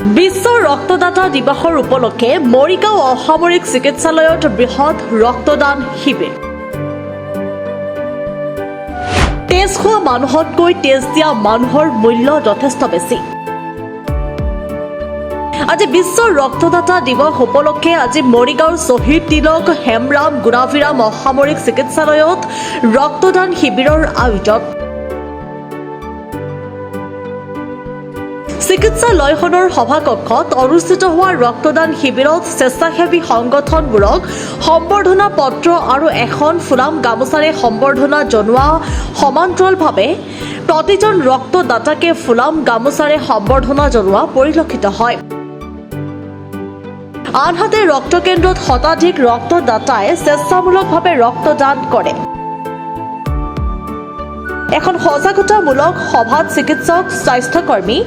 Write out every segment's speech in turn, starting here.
বিশ্ব ৰক্তদাতা দিৱসৰ উপলক্ষে মৰিগাঁও অসামৰিক চিকিৎসালয়ত বৃহৎ ৰক্তদান শিবিৰ। তেজ খোৱা মানুহতকৈ তেজ দিয়া মানুহৰ মূল্য যথেষ্ট বেছি। আজি বিশ্ব ৰক্তদাতা দিৱস উপলক্ষে আজি মৰিগাঁওৰ শ্বহীদ তিলক হেমৰাম গুণাভিৰাম অসামৰিক চিকিৎসালয়ত ৰক্তদান শিবিৰৰ আয়োজন। চিকিৎসালয়খনৰ সভাকক্ষত অনুষ্ঠিত হোৱা ৰক্তদান শিবিৰত স্বেচ্ছাসেৱী সংগঠনবোৰক সম্বৰ্ধনা পত্ৰ আৰু এখন ফুলাম গামোচাৰে সম্বৰ্ধনা জনোৱা সমান্তৰালভাৱে প্ৰতিজন ৰক্তদাতাকে ফুলাম গামোচাৰে সম্বৰ্ধনা জনোৱা পৰিলক্ষিত হয়। আনহাতে ৰক্তকেন্দ্ৰত শতাধিক ৰক্তদাতাই স্বেচ্ছামূলকভাৱে ৰক্তদান কৰে। এখন সজাগতামূলক সভাত চিকিৎসক, স্বাস্থ্যকৰ্মী,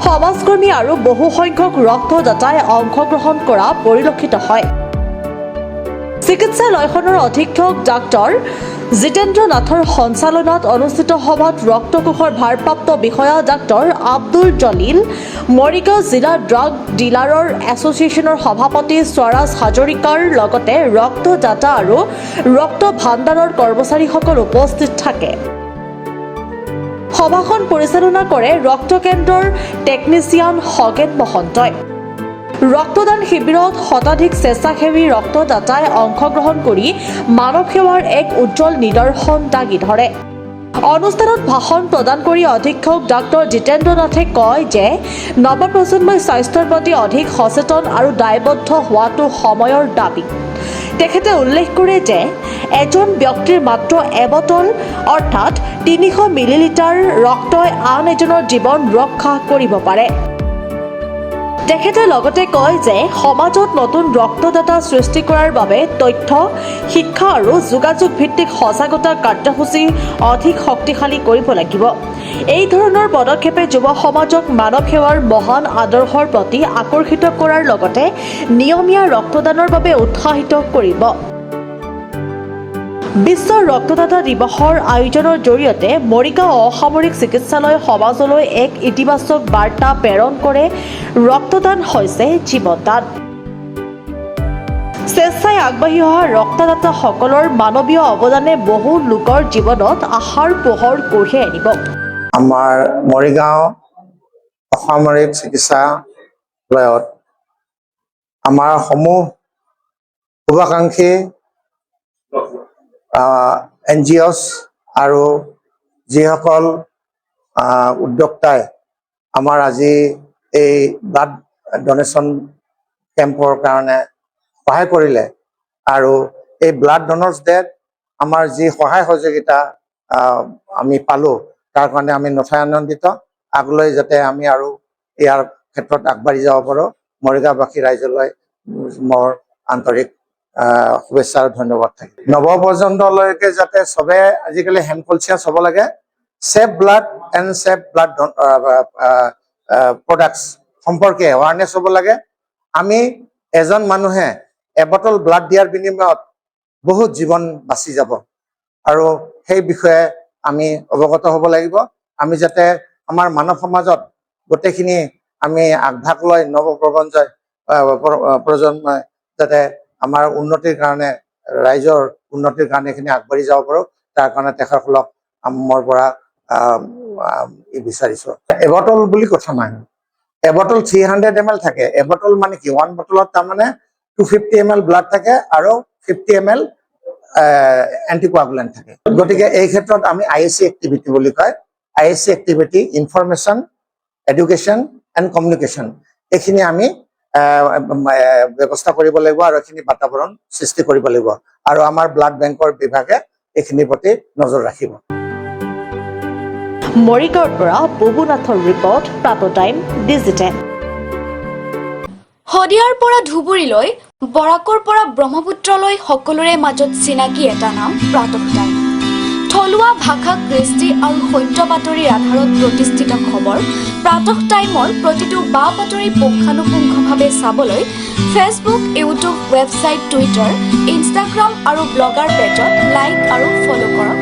সমাজকৰ্মী আৰু বহু সংখ্যক ৰক্তদাতাই অংশগ্ৰহণ কৰা পৰিলক্ষিত হয়। চিকিৎসালয়খনৰ অধীক্ষক ডাক্তৰ জিতেন্দ্ৰ নাথৰ সঞ্চালনাত অনুষ্ঠিত সভাত ৰক্তকোষৰ ভাৰপ্ৰাপ্ত বিষয়া ডাক্তৰ আব্দুল জলিল, মৰিগাঁও জিলা ড্ৰাগ ডিলাৰৰ এছ'চিয়েশ্যনৰ সভাপতি স্বৰাজ হাজৰিকাৰ লগতে ৰক্তদাতা আৰু ৰক্ত ভাণ্ডাৰৰ কৰ্মচাৰীসকল উপস্থিত থাকে। সভাখন পৰিচালনা কৰে ৰক্তকেন্দ্ৰৰ টেকনিচিয়ান খগেন মহন্তই। ৰক্তদান শিবিৰত শতাধিক স্বেচ্ছাসেৱী ৰক্তদাতাই অংশগ্ৰহণ কৰি মানৱ সেৱাৰ এক উজ্জ্বল নিদৰ্শন দাঙি ধৰে। অনুষ্ঠানত ভাষণ প্ৰদান কৰি অধীক্ষক ডাক্তৰ জিতেন্দ্ৰ নাথে কয় যে নৱপ্ৰজন্মই স্বাস্থ্যৰ প্ৰতি অধিক সচেতন আৰু দায়বদ্ধ হোৱাটো সময়ৰ দাবী। তেখেতে উল্লেখ কৰে যে এজন ব্যক্তিৰ মাত্ৰ এবটল অৰ্থাৎ ৩০০ মিলিলিটাৰ ৰক্তই আন এজনৰ জীৱন ৰক্ষা কৰিব পাৰে। তেখেতে লগতে কয় যে সমাজত নতুন ৰক্তদাতা সৃষ্টি কৰাৰ বাবে তথ্য, শিক্ষা আৰু যোগাযোগ ভিত্তিক সজাগতা কাৰ্যসূচী অধিক শক্তিশালী কৰিব লাগিব। এই ধৰণৰ পদক্ষেপে যুৱ সমাজক মানৱ সেৱাৰ মহান আদৰ্শৰ প্ৰতি আকৰ্ষিত কৰাৰ লগতে নিয়মীয়া ৰক্তদানৰ বাবে উৎসাহিত কৰিব। বিশ্ব ৰক্তদাতা দিৱসৰ আয়োজনৰ জৰিয়তে মৰিগাঁও অসামৰিক চিকিৎসালয় সমাজলৈ এক ইতিবাচক বাৰ্তা প্ৰেৰণ কৰে। ৰক্তদান হৈছে জীৱনদান। স্বেচ্ছাই আগবাঢ়ি অহা ৰক্তদাতাসকলৰ মানৱীয় অৱদানে বহু লোকৰ জীৱনত আশাৰ পোহৰ কঢ়িয়াই আনিব। আমাৰ মৰিগাঁও অসামৰিক চিকিৎসালয়ত আমাৰ সমূহ শুভাকাংক্ষী NGOs আৰু যিসকল উদ্যোক্তাই আমাৰ আজি এই ব্লাড ডনেশ্যন কেম্পৰ কাৰণে সহায় কৰিলে আৰু এই ব্লাড ডনাৰ্ছ ডেত আমাৰ যি সহায় সহযোগিতা আমি পালোঁ তাৰ কাৰণে আমি নথৈ আনন্দিত। আগলৈ যাতে আমি আৰু ইয়াৰ ক্ষেত্ৰত আগবাঢ়ি যাব পাৰোঁ, মৰিগাঁওবাসী ৰাইজলৈ মোৰ আন্তৰিক শুভেচ্ছা আৰু ধন্যবাদ থাকিল। নৱপ্ৰজন্মলৈকে যাতে চবে আজিকালি হেণ্ড কনচিয়াছ হ'ব লাগে। Save blood and save blood products সম্পৰ্কে এৱাৰনেছ হ'ব লাগে। আমি এজন মানুহে এবটল ব্লাড দিয়াৰ বিনিময়ত বহুত জীৱন বাচি যাব আৰু সেই বিষয়ে আমি অৱগত হ'ব লাগিব। আমি যাতে আমাৰ মানৱ সমাজত গোটেইখিনি আমি আগভাগ লৈ নৱপ্ৰজন্মই যাতে আমাৰ উন্নতিৰ কাৰণে, ৰাইজৰ উন্নতিৰ কাৰণে এইখিনি আগবাঢ়ি যাব পাৰোঁ, তাৰ কাৰণে তেখেতসকলক মোৰ পৰা বিচাৰিছোঁ। এবটল বুলি কথা নাই, এবটল 300 ml থাকে। এবটল মানে কি, 1 বটলত তাৰমানে 250 ml ব্লাড থাকে আৰু 50 ml এণ্টিকোৱাগুলেণ্ট থাকে। গতিকে এই ক্ষেত্ৰত আমি ISC এক্টিভিটি বুলি কয়। ISC activity information, education and communication, এইখিনি আমি ব্যৱস্থা কৰিব লাগিব আৰু এইখিনি বাতাবৰণ সৃষ্টি কৰিব লাগিব আৰু আমাৰ ব্লাড বেংকৰ বিভাগে এইখিনিৰ প্ৰতি নজৰ ৰাখিব। মৰিগাঁৱৰ পৰা বুবুনাথৰ ৰিপৰ্ট, প্ৰাতঃ টাইম ডিজিটেল। শদিয়াৰ পৰা ধুবুৰীলৈ, বৰাকৰ পৰা ব্ৰহ্মপুত্ৰলৈ সকলোৰে মাজত চিনাকি এটা নাম প্ৰাতঃ টাইম। থলুৱা ভাষা, কৃষ্টি আৰু সত্য বাতৰিৰ আধাৰত প্ৰতিষ্ঠিত খবৰ প্ৰাতঃ টাইমৰ প্ৰতিটো বা বাতৰি পুংখানুপুংখভাৱে চাবলৈ Facebook, YouTube, website, Twitter, Instagram আৰু ব্লগাৰ পেজত লাইক আৰু ফ'ল' কৰক।